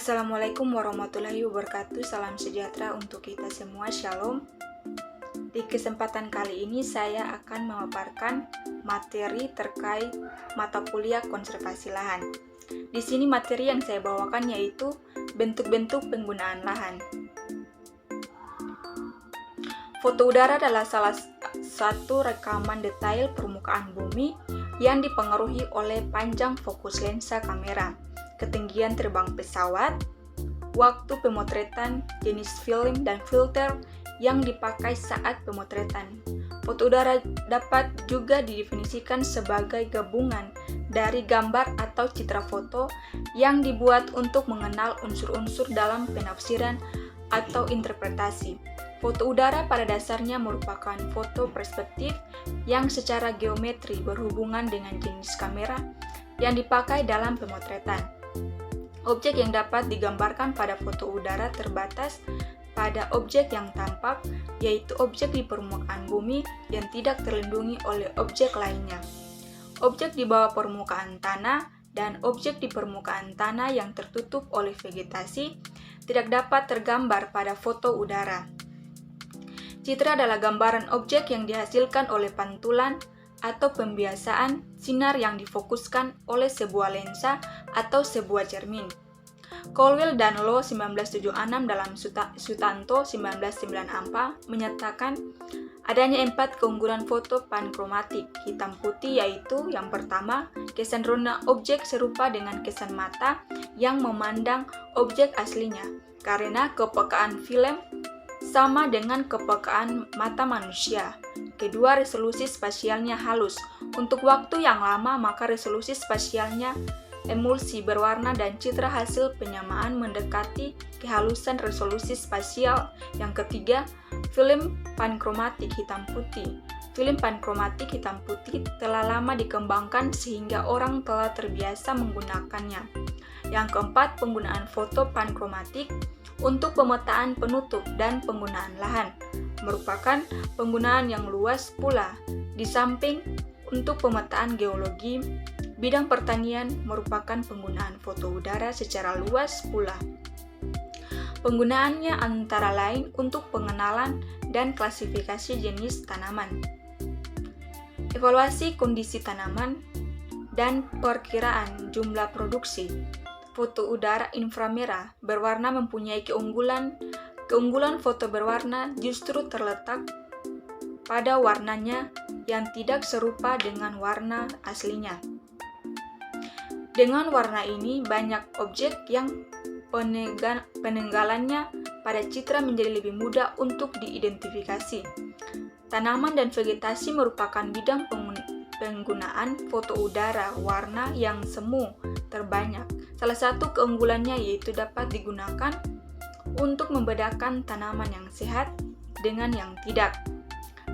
Assalamualaikum warahmatullahi wabarakatuh. Salam sejahtera untuk kita semua. Shalom. Di kesempatan kali ini saya akan memaparkan materi terkait mata kuliah konservasi lahan. Di sini materi yang saya bawakan yaitu bentuk-bentuk penggunaan lahan. Foto udara adalah salah satu rekaman detail permukaan bumi yang dipengaruhi oleh panjang fokus lensa kamera, ketinggian terbang pesawat, waktu pemotretan, jenis film dan filter yang dipakai saat pemotretan. Foto udara dapat juga didefinisikan sebagai gabungan dari gambar atau citra foto yang dibuat untuk mengenal unsur-unsur dalam penafsiran atau interpretasi. Foto udara pada dasarnya merupakan foto perspektif yang secara geometri berhubungan dengan jenis kamera yang dipakai dalam pemotretan. Objek yang dapat digambarkan pada foto udara terbatas pada objek yang tampak, yaitu objek di permukaan bumi yang tidak terlindungi oleh objek lainnya. Objek di bawah permukaan tanah dan objek di permukaan tanah yang tertutup oleh vegetasi tidak dapat tergambar pada foto udara. Citra adalah gambaran objek yang dihasilkan oleh pantulan atau pembiasaan sinar yang difokuskan oleh sebuah lensa atau sebuah cermin. Colwell dan Low 1976 dalam Sutanto 1994 menyatakan adanya 4 keunggulan foto pankromatik hitam putih, yaitu yang pertama, kecenderungan objek serupa dengan kesan mata yang memandang objek aslinya karena kepekaan film sama dengan kepekaan mata manusia. Kedua, resolusi spasialnya halus. Untuk waktu yang lama, maka resolusi spasialnya emulsi berwarna dan citra hasil penyamaan mendekati kehalusan resolusi spasial. Yang ketiga, film pankromatik hitam putih. Film pankromatik hitam putih telah lama dikembangkan sehingga orang telah terbiasa menggunakannya. Yang keempat, penggunaan foto pankromatik untuk pemetaan penutup dan penggunaan lahan merupakan penggunaan yang luas pula. Di samping untuk pemetaan geologi, bidang pertanian merupakan penggunaan foto udara secara luas pula. Penggunaannya antara lain untuk pengenalan dan klasifikasi jenis tanaman, evaluasi kondisi tanaman, dan perkiraan jumlah produksi. Foto udara inframerah berwarna mempunyai keunggulan foto berwarna justru terletak pada warnanya yang tidak serupa dengan warna aslinya. Dengan warna ini, banyak objek yang peninggalannya pada citra menjadi lebih mudah untuk diidentifikasi. Tanaman dan vegetasi merupakan bidang penggunaan foto udara warna yang semu terbanyak. Salah satu keunggulannya yaitu dapat digunakan untuk membedakan tanaman yang sehat dengan yang tidak.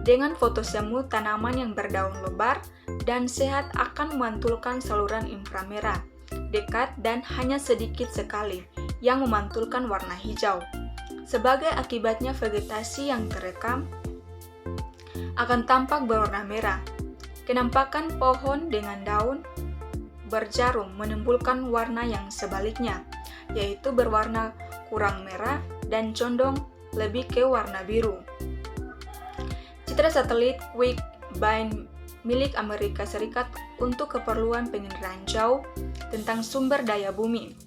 Dengan foto semu, tanaman yang berdaun lebar dan sehat akan memantulkan saluran inframerah dekat dan hanya sedikit sekali yang memantulkan warna hijau. Sebagai akibatnya, vegetasi yang terekam akan tampak berwarna merah. Kenampakan pohon dengan daun berjarum menimbulkan warna yang sebaliknya, yaitu berwarna kurang merah dan condong lebih ke warna biru. Citra satelit Quick Bind milik Amerika Serikat untuk keperluan penginderaan jauh tentang sumber daya bumi.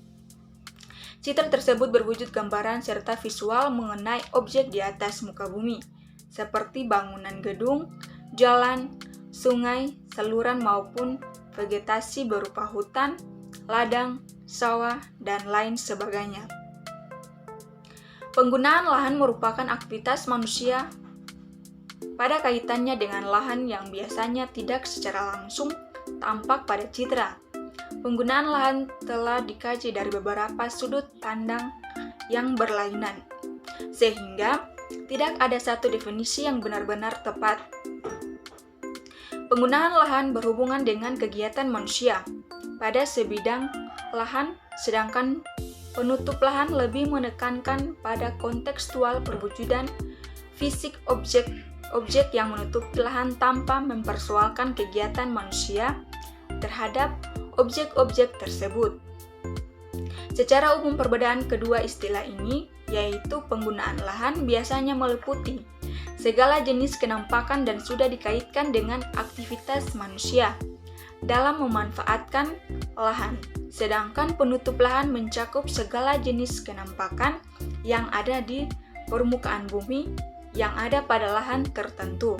Citra tersebut berwujud gambaran serta visual mengenai objek di atas muka bumi, seperti bangunan gedung, jalan, sungai, saluran maupun vegetasi berupa hutan, ladang, sawah, dan lain sebagainya. Penggunaan lahan merupakan aktivitas manusia pada kaitannya dengan lahan yang biasanya tidak secara langsung tampak pada citra. Penggunaan lahan telah dikaji dari beberapa sudut pandang yang berlainan, sehingga tidak ada satu definisi yang benar-benar tepat. Penggunaan lahan berhubungan dengan kegiatan manusia pada sebidang lahan, sedangkan penutup lahan lebih menekankan pada kontekstual perwujudan fisik objek yang menutupi lahan tanpa mempersoalkan kegiatan manusia terhadap objek-objek tersebut. Secara umum perbedaan kedua istilah ini yaitu penggunaan lahan biasanya meliputi segala jenis kenampakan dan sudah dikaitkan dengan aktivitas manusia dalam memanfaatkan lahan. Sedangkan penutup lahan mencakup segala jenis kenampakan yang ada di permukaan bumi yang ada pada lahan tertentu.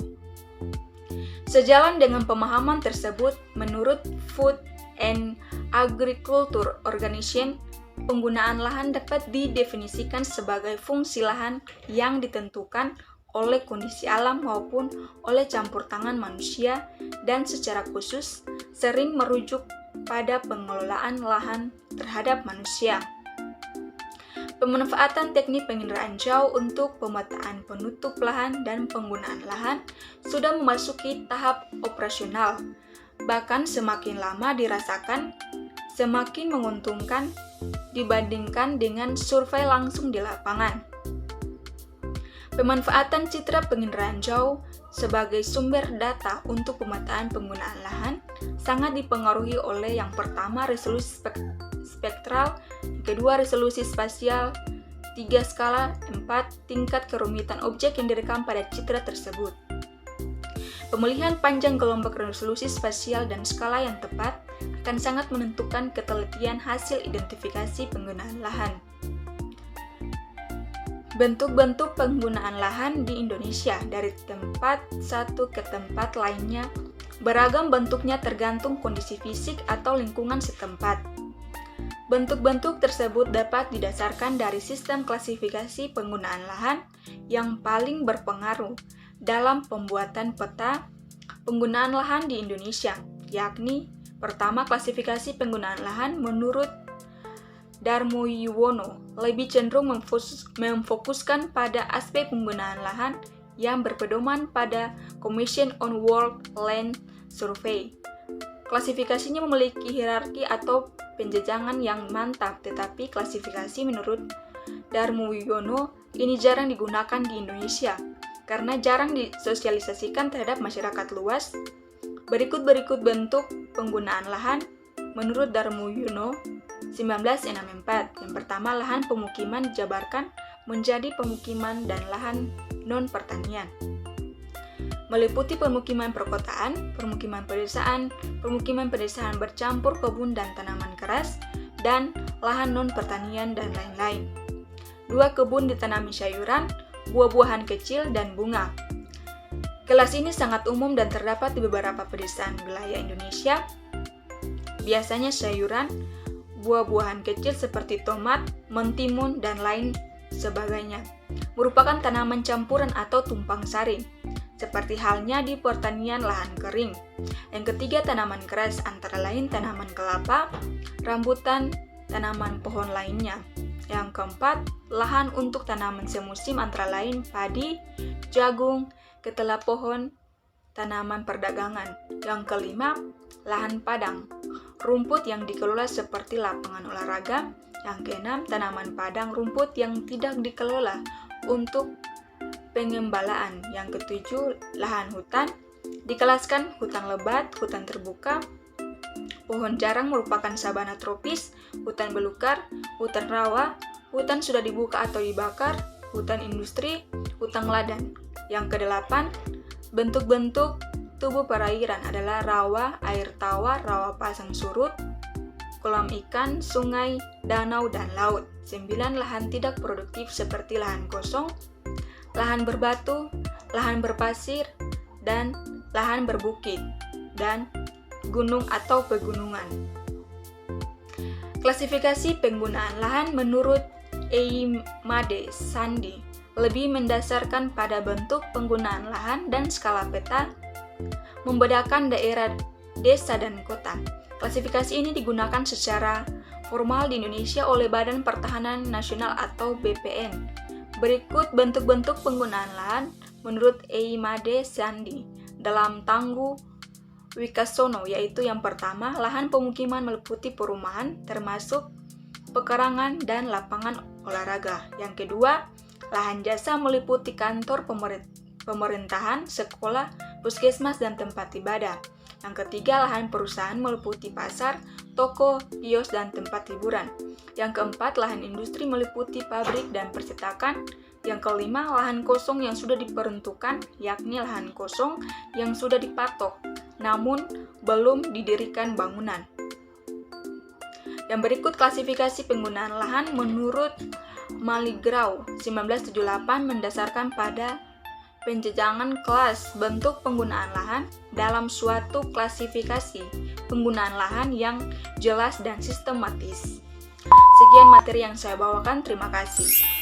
Sejalan dengan pemahaman tersebut, menurut Food and Agriculture Organization, penggunaan lahan dapat didefinisikan sebagai fungsi lahan yang ditentukan oleh kondisi alam maupun oleh campur tangan manusia dan secara khusus sering merujuk pada pengelolaan lahan terhadap manusia. Pemanfaatan teknik penginderaan jauh untuk pemetaan penutup lahan dan penggunaan lahan sudah memasuki tahap operasional. Bahkan semakin lama dirasakan, semakin menguntungkan dibandingkan dengan survei langsung di lapangan. Pemanfaatan citra penginderaan jauh sebagai sumber data untuk pemetaan penggunaan lahan sangat dipengaruhi oleh yang pertama resolusi spektral, kedua resolusi spasial, 3 skala, 4 tingkat kerumitan objek yang direkam pada citra tersebut. Pemilihan panjang gelombang resolusi spasial dan skala yang tepat akan sangat menentukan ketelitian hasil identifikasi penggunaan lahan. Bentuk-bentuk penggunaan lahan di Indonesia dari tempat satu ke tempat lainnya beragam bentuknya tergantung kondisi fisik atau lingkungan setempat. Bentuk-bentuk tersebut dapat didasarkan dari sistem klasifikasi penggunaan lahan yang paling berpengaruh dalam pembuatan peta penggunaan lahan di Indonesia, yakni pertama klasifikasi penggunaan lahan menurut Darmo Yuwono lebih cenderung memfokuskan pada aspek penggunaan lahan yang berpedoman pada Commission on World Land Survey. Klasifikasinya memiliki hierarki atau penjejangan yang mantap, tetapi klasifikasi menurut Darmo Yuwono ini jarang digunakan di Indonesia karena jarang disosialisasikan terhadap masyarakat luas. Berikut bentuk penggunaan lahan menurut Darmo Yuwono 1964. Yang pertama, lahan pemukiman dijabarkan menjadi pemukiman dan lahan non-pertanian. Meliputi pemukiman perkotaan, pemukiman pedesaan bercampur kebun dan tanaman keras, dan lahan non-pertanian dan lain-lain. 2. Kebun ditanami sayuran, buah-buahan kecil, dan bunga. Kelas ini sangat umum dan terdapat di beberapa pedesaan wilayah Indonesia. Biasanya sayuran, buah-buahan kecil seperti tomat, mentimun, dan lain sebagainya merupakan tanaman campuran atau tumpang sari, seperti halnya di pertanian lahan kering. Yang ketiga, tanaman keras antara lain tanaman kelapa, rambutan, tanaman pohon lainnya. Yang keempat, lahan untuk tanaman semusim antara lain padi, jagung, ketela pohon, tanaman perdagangan. Yang kelima, lahan padang, rumput yang dikelola seperti lapangan olahraga. Yang keenam, tanaman padang rumput yang tidak dikelola untuk pengembalaan. Yang ketujuh, lahan hutan, dikelaskan hutan lebat, hutan terbuka, pohon jarang merupakan sabana tropis, hutan belukar, hutan rawa, hutan sudah dibuka atau dibakar, hutan industri, hutan ladang. Yang kedelapan, bentuk-bentuk tubuh perairan adalah rawa, air tawar, rawa pasang surut, kolam ikan, sungai, danau, dan laut. 9. Lahan tidak produktif seperti lahan kosong, lahan berbatu, lahan berpasir, dan lahan berbukit, dan gunung atau pegunungan. Klasifikasi penggunaan lahan menurut Eimade Sandi lebih mendasarkan pada bentuk penggunaan lahan dan skala peta, membedakan daerah, desa, dan kota. Klasifikasi ini digunakan secara formal di Indonesia oleh Badan Pertahanan Nasional atau BPN. Berikut bentuk-bentuk penggunaan lahan menurut Eimade Sandi dalam Tangguh Wikasono, yaitu yang pertama, lahan pemukiman meliputi perumahan termasuk pekarangan dan lapangan olahraga. Yang kedua, lahan jasa meliputi kantor pemerintahan, sekolah, puskesmas, dan tempat ibadah. Yang ketiga, lahan perusahaan meliputi pasar, toko, kios, dan tempat hiburan. Yang keempat, lahan industri meliputi pabrik dan percetakan. Yang kelima, lahan kosong yang sudah diperuntukkan, yakni lahan kosong yang sudah dipatok, namun belum didirikan bangunan. Yang berikut klasifikasi penggunaan lahan menurut Maligrau 1978 mendasarkan pada penjenjangan kelas bentuk penggunaan lahan dalam suatu klasifikasi penggunaan lahan yang jelas dan sistematis. Sekian materi yang saya bawakan, terima kasih.